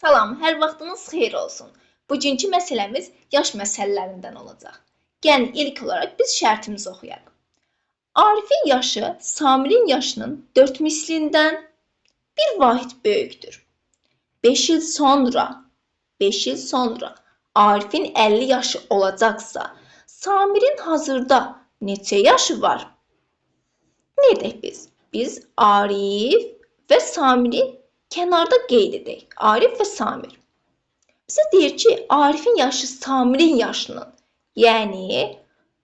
Salam, hər vaxtınız xeyir olsun. Bugünkü məsələmiz yaş məsələlərindən olacaq. Gəlin ilk olaraq biz şərtimizi oxuyaq. Arifin yaşı Samirin yaşının 4 mislindən bir vahid böyükdür. 5 il sonra Arifin 50 yaşı olacaqsa, Samirin hazırda neçə yaşı var? Nə edək biz? Biz Arif və Samiri kənarda qeyd edək. Arif və Samir. Bizə deyir ki, Arifin yaşı Samirin yaşının, yəni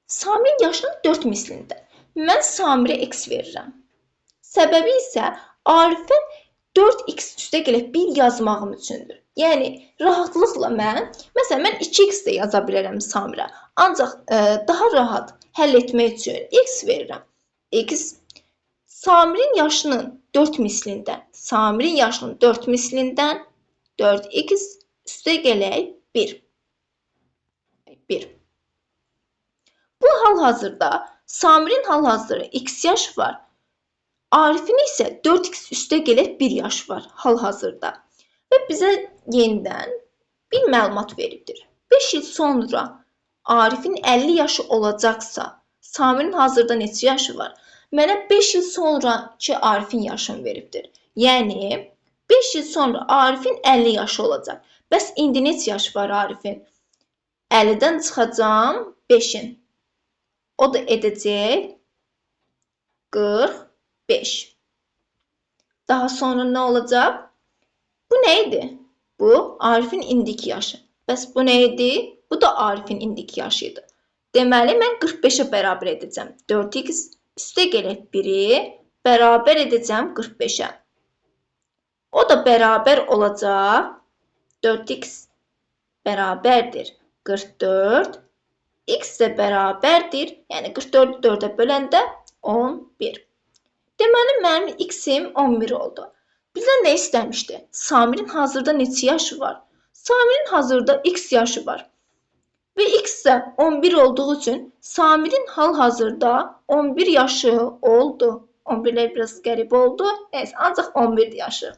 Samirin yaşının 4 mislində. Mən Samirə x verirəm. Səbəbi isə Arifə 4x üstə gəlib 1 yazmağım üçündür. Yəni, rahatlıqla məsələn, mən 2x də yaza bilərəm Samirə. Ancaq daha rahat həll etmək üçün x verirəm. X Samirin yaşının 4 mislindən, Samirin yaşının 4 mislindən 4x üstə gələk 1. Bu hal-hazırda Samirin hal-hazırda x yaş var. Arifin isə 4x üstə gələk 1 yaş var hal-hazırda. Və bizə yenidən bir məlumat veribdir. 5 il sonra Arifin 50 yaşı olacaqsa, Samirin hazırda neçə yaşı var? Mənə 5 il sonraki Arifin yaşını veribdir. Yəni, 5 il sonra Arifin 50 yaşı olacaq. Bəs indi neçə yaş var Arifin? 50-dən çıxacam 5-in. O da edəcək 45. Daha sonra nə olacaq? Bu nə idi? Bu Arifin indiki yaşı. Bəs bu nə idi? Bu da Arifin indiki yaşı idi. Deməli, mən 45-ə bərabər edəcəm. 4x üstə gələk 1-i bərabər edəcəm 45-ə. O da bərabər olacaq 4x bərabərdir 44. X də bərabərdir, yəni 44-ü 4-ə böləndə 11. Deməli, mənim x-im 11 oldu. Bizdən nə istəmişdi? Samirin hazırda neçə yaşı var? Samirin hazırda x yaşı var. Və x də 11 olduğu üçün Samirin hal-hazırda 11 yaşı oldu. 11-lər biraz qəribə oldu. Neyse, ancaq 11 yaşı.